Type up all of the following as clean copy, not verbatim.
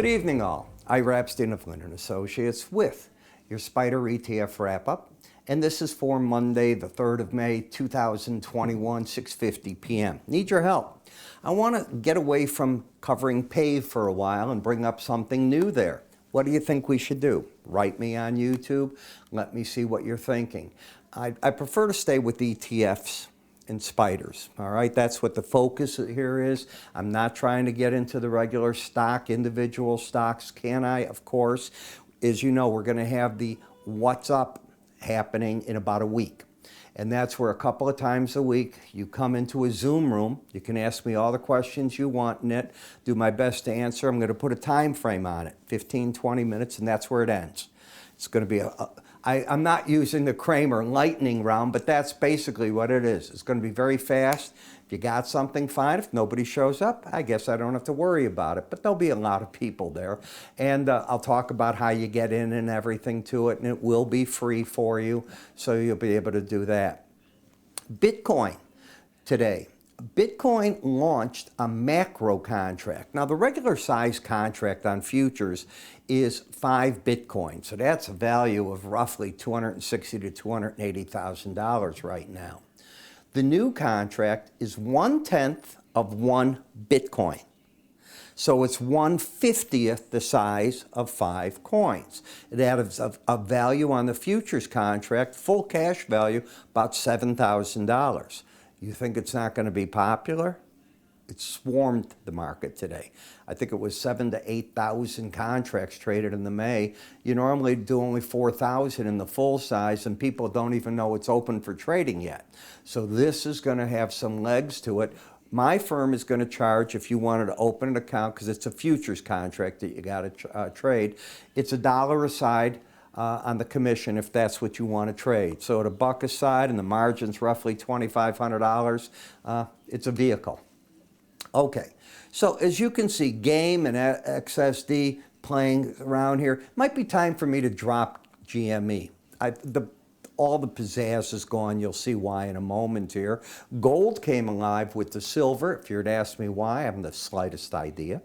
Good evening all. Ira Epstein of Linn & Associates with your SPDR ETF wrap-up. And this is for Monday, the 3rd of May, 2021, 6:50 p.m. Need your help. I want to get away from covering PAVE for a while and bring up something new there. What do you think we should do? Write me on YouTube. Let me see what you're thinking. I prefer to stay with ETFs and SPDRs, all right? That's what the focus here is. I'm not trying to get into the regular stock, individual stocks. Can I? Of course. As you know, we're going to have the What's Up happening in about a week. And that's where a couple of times a week you come into a Zoom room. You can ask me all the questions you want in it. Do my best to answer. I'm going to put a time frame on it, 15, 20 minutes, and that's where it ends. It's going to be I'm not using the Kramer lightning round, but that's basically what it is. It's going to be very fast. If you got something, fine. If nobody shows up, I guess I don't have to worry about it. But there'll be a lot of people there. And I'll talk about how you get in and everything to it, and it will be free for you, so you'll be able to do that. Bitcoin today. Bitcoin launched a macro contract. Now, the regular size contract on futures is 5 Bitcoin. So that's a value of roughly $260,000 to $280,000 right now. The new contract is 1/10 of 1 Bitcoin. So it's 1/50th the size of 5 coins. It adds a value on the futures contract, full cash value, about $7,000. You think it's not going to be popular? It swarmed the market today. I think it was 7,000 to 8,000 contracts traded in the May. You normally do only 4,000 in the full size, and people don't even know it's open for trading yet. So this is going to have some legs to it. My firm is going to charge, if you wanted to open an account, because it's a futures contract that you got to trade, it's $1 a side on the commission if that's what you want to trade. So at $1 a side and the margin's roughly $2,500, it's a vehicle. Okay, so as you can see, GAME and XSD playing around here. Might be time for me to drop GME. All the pizzazz is gone. You'll see why in a moment here. Gold came alive with the silver. If you were to ask me why, I haven't the slightest idea.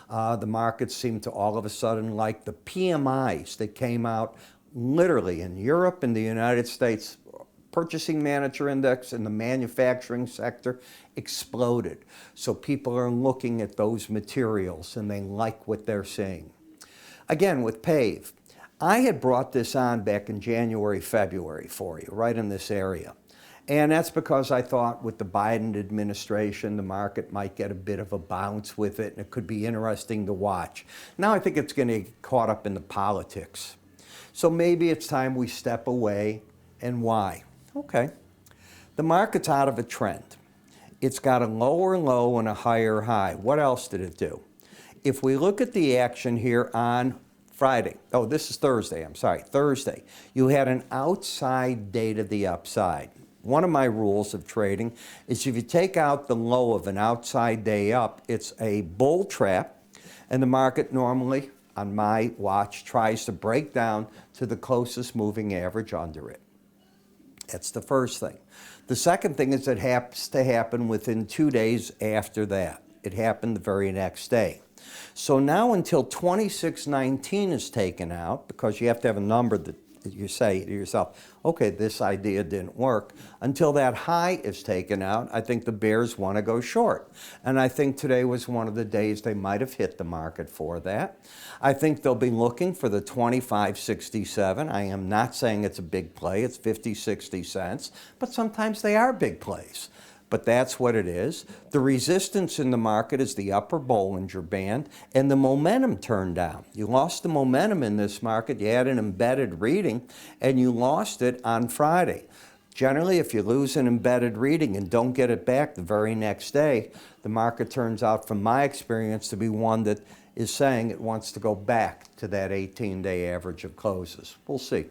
The markets seem to all of a sudden like the PMIs that came out literally in Europe and the United States. Purchasing Manager Index in the manufacturing sector exploded. So people are looking at those materials and they like what they're seeing. Again, with PAVE, I had brought this on back in January, February for you, right in this area. And that's because I thought with the Biden administration, the market might get a bit of a bounce with it, and it could be interesting to watch. Now I think it's going to get caught up in the politics. So maybe it's time we step away. And why? Okay. The market's out of a trend. It's got a lower low and a higher high. What else did it do? If we look at the action here on Friday, oh, this is Thursday, I'm sorry, Thursday, you had an outside day to the upside. One of my rules of trading is if you take out the low of an outside day up, it's a bull trap, and the market normally, on my watch, tries to break down to the closest moving average under it. That's the first thing. The second thing is it happens to happen within 2 days after that. It happened the very next day. So now until 2619 is taken out, because you have to have a number that you say to yourself, okay, this idea didn't work. Until that high is taken out, I think the bears want to go short. And I think today was one of the days they might have hit the market for that. I think they'll be looking for the 25.67. I am not saying it's a big play. It's 50, 60 cents. But sometimes they are big plays. But that's what it is. The resistance in the market is the upper Bollinger Band, and the momentum turned down. You lost the momentum in this market. You had an embedded reading, and you lost it on Friday. Generally, if you lose an embedded reading and don't get it back the very next day, the market turns out, from my experience, to be one that is saying it wants to go back to that 18-day average of closes. We'll see.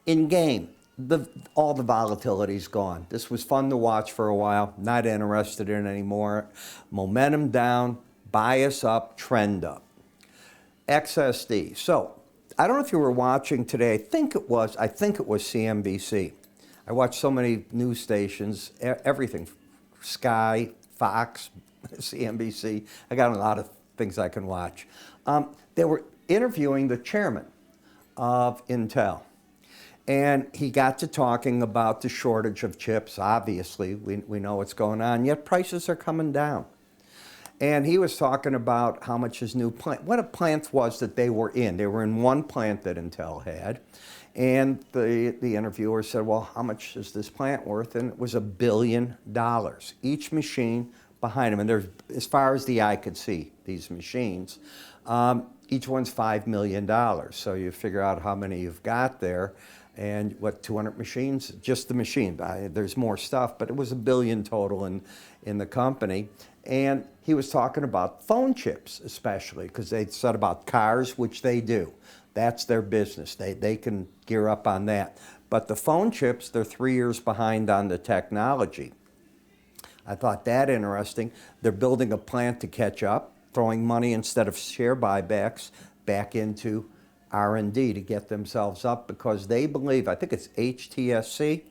In GAME, all the volatility's gone. This was fun to watch for a while. Not interested in it anymore. Momentum down, bias up, trend up. XSD. So I don't know if you were watching today. I think it was CNBC. I watch so many news stations, everything, Sky, Fox, CNBC. I got a lot of things I can watch. They were interviewing the chairman of Intel. And he got to talking about the shortage of chips. Obviously, we know what's going on, yet prices are coming down. And he was talking about how much his new plant, what a plant was that they were in. They were in one plant that Intel had. And the interviewer said, well, how much is this plant worth? And it was $1 billion. Each machine behind them, and there's, as far as the eye could see, these machines, each one's $5 million. So you figure out how many you've got there. And what, 200 machines? Just the machine. There's more stuff, but it was $1 billion total in the company. And he was talking about phone chips, especially, because they said about cars, which they do. That's their business. They can gear up on that. But the phone chips, they're 3 years behind on the technology. I thought that interesting. They're building a plant to catch up, throwing money instead of share buybacks back into R&D to get themselves up, because they believe, I think it's HTSC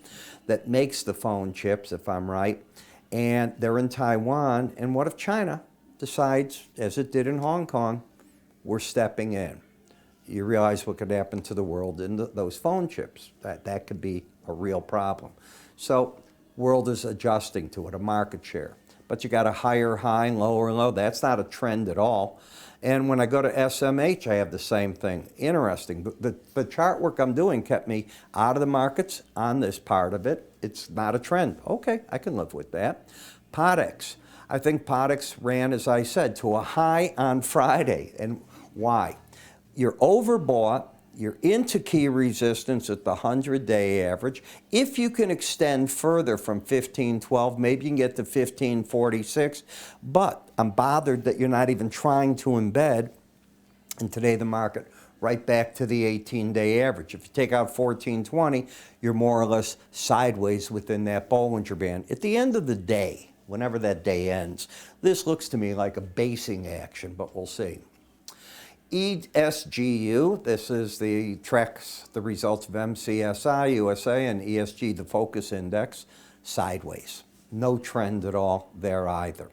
that makes the phone chips, if I'm right, and they're in Taiwan. And what if China decides, as it did in Hong Kong, we're stepping in? You realize what could happen to the world in those phone chips. That could be a real problem. So world is adjusting to it, a market share. But you got a higher high, lower low. That's not a trend at all. And when I go to SMH, I have the same thing. Interesting. The chart work I'm doing kept me out of the markets on this part of it. It's not a trend. Okay, I can live with that. PODEX. I think PODEX ran, as I said, to a high on Friday. And why? You're overbought. You're into key resistance at the 100-day average. If you can extend further from 1512, maybe you can get to 1546. But I'm bothered that you're not even trying to embed, and today the market right back to the 18-day average. If you take out 1420, you're more or less sideways within that Bollinger Band. At the end of the day, whenever that day ends, this looks to me like a basing action, but we'll see. ESGU, this is the tracks the results of MCSI, USA, and ESG, the focus index, sideways. No trend at all there either.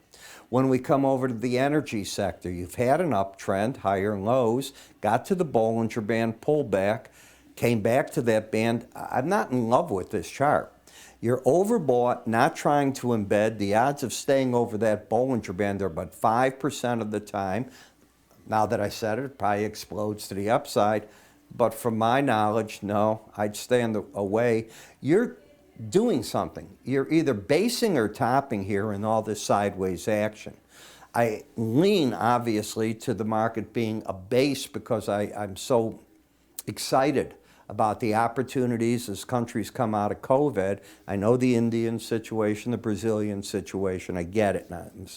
When we come over to the energy sector, you've had an uptrend, higher lows, got to the Bollinger Band, pulled back, came back to that band. I'm not in love with this chart. You're overbought, not trying to embed. The odds of staying over that Bollinger Band are about 5% of the time. Now that I said it, it probably explodes to the upside. But from my knowledge, no, I'd stay away. You're doing something. You're either basing or topping here in all this sideways action. I lean, obviously, to the market being a base because I'm so excited about the opportunities as countries come out of COVID. I know the Indian situation, the Brazilian situation. I get it. I'm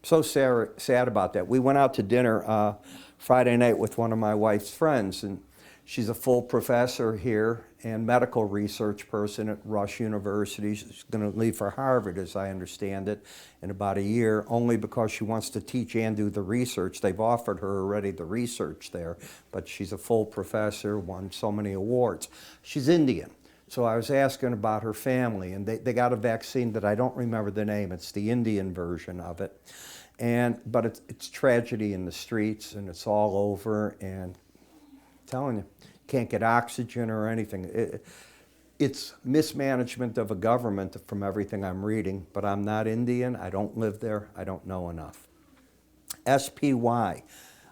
so sad about that. We went out to dinner Friday night with one of my wife's friends, and she's a full professor here and medical research person at Rush University. She's going to leave for Harvard, as I understand it, in about a year, only because she wants to teach and do the research. They've offered her already the research there, but she's a full professor, won so many awards. She's Indian. So I was asking about her family, and they got a vaccine that I don't remember the name. It's the Indian version of it. But it's tragedy in the streets, and it's all over, and I'm telling you, can't get oxygen or anything. It's mismanagement of a government from everything I'm reading, but I'm not Indian. I don't live there. I don't know enough. SPY,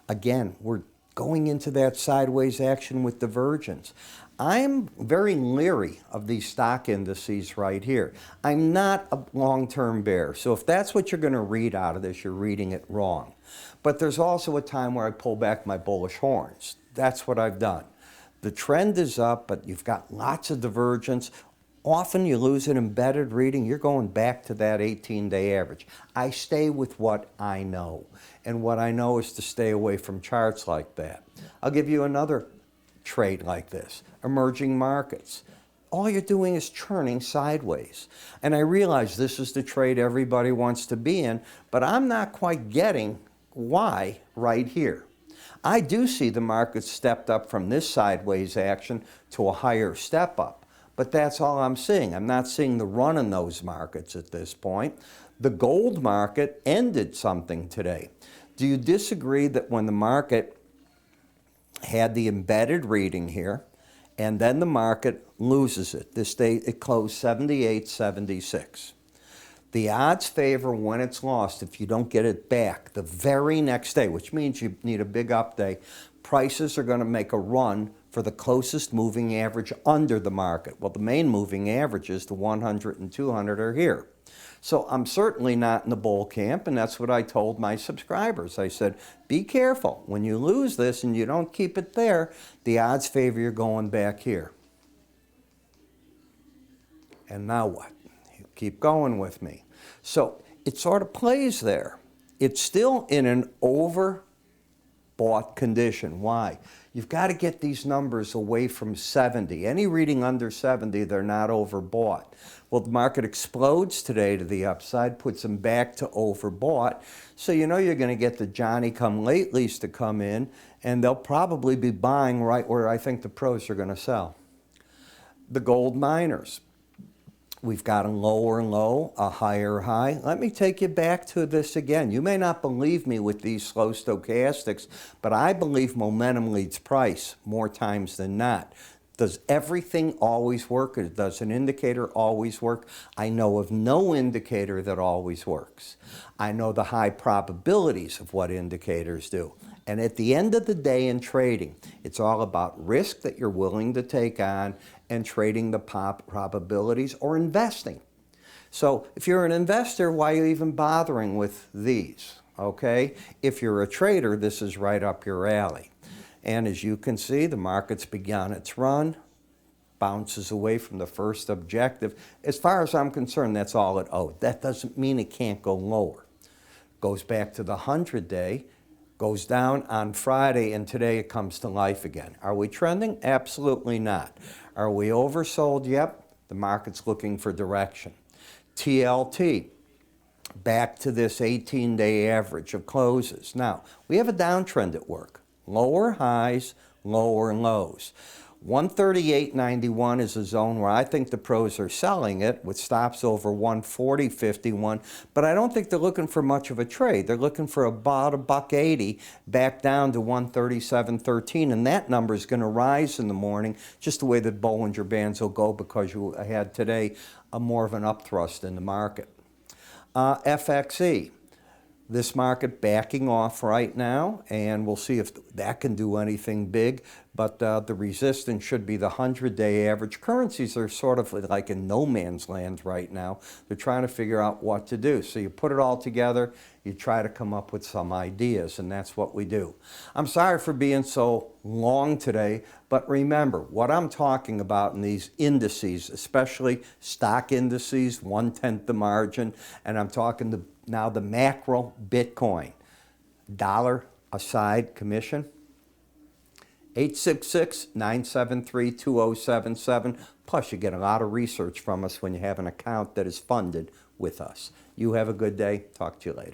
again, we're going into that sideways action with divergence. I'm very leery of these stock indices right here. I'm not a long-term bear. So if that's what you're going to read out of this, you're reading it wrong. But there's also a time where I pull back my bullish horns. That's what I've done. The trend is up, but you've got lots of divergence. Often you lose an embedded reading. You're going back to that 18-day average. I stay with what I know. And what I know is to stay away from charts like that. I'll give you another trade like this. Emerging markets. All you're doing is churning sideways. And I realize this is the trade everybody wants to be in, but I'm not quite getting why right here. I do see the market stepped up from this sideways action to a higher step up, but that's all I'm seeing. I'm not seeing the run in those markets at this point. The gold market ended something today. Do you disagree that when the market had the embedded reading here, and then the market loses it? This day it closed 78.76. The odds favor when it's lost, if you don't get it back the very next day, which means you need a big up day, prices are going to make a run for the closest moving average under the market. Well, the main moving averages, the 100 and 200, are here. So I'm certainly not in the bull camp, and that's what I told my subscribers. I said, be careful. When you lose this and you don't keep it there, the odds favor you're going back here. And now what? You keep going with me. So it sort of plays there. It's still in an overbought condition. Why? You've got to get these numbers away from 70. Any reading under 70, they're not overbought. Well, the market explodes today to the upside, puts them back to overbought. So you know you're going to get the Johnny-come-latelys to come in, and they'll probably be buying right where I think the pros are going to sell. The gold miners. We've got a lower low, a higher high. Let me take you back to this again. You may not believe me with these slow stochastics, but I believe momentum leads price more times than not. Does everything always work, or does an indicator always work? I know of no indicator that always works. I know the high probabilities of what indicators do. And at the end of the day in trading, it's all about risk that you're willing to take on and trading the probabilities or investing. So if you're an investor, why are you even bothering with these? Okay? If you're a trader, this is right up your alley. And as you can see, the market's begun its run, bounces away from the first objective. As far as I'm concerned, that's all it owed. That doesn't mean it can't go lower. Goes back to the 100-day, goes down on Friday, and today it comes to life again. Are we trending? Absolutely not. Are we oversold? Yep. The market's looking for direction. TLT, back to this 18-day average of closes. Now, we have a downtrend at work. Lower highs, lower lows. 138.91 is a zone where I think the pros are selling it with stops over 140.51, but I don't think they're looking for much of a trade. They're looking for about $1.80 back down to 137.13, and that number is going to rise in the morning, just the way the Bollinger Bands will go, because you had today more of an upthrust in the market. FXE. This market backing off right now, and we'll see if that can do anything big, but the resistance should be the 100-day average. Currencies are sort of like in no man's land right now. They're trying to figure out what to do. So you put it all together, you try to come up with some ideas, and that's what we do. I'm sorry for being so long today, but remember, what I'm talking about in these indices, especially stock indices, 1/10 the margin, and I'm talking now the macro Bitcoin, dollar aside commission, 866-973-2077. Plus, you get a lot of research from us when you have an account that is funded with us. You have a good day. Talk to you later.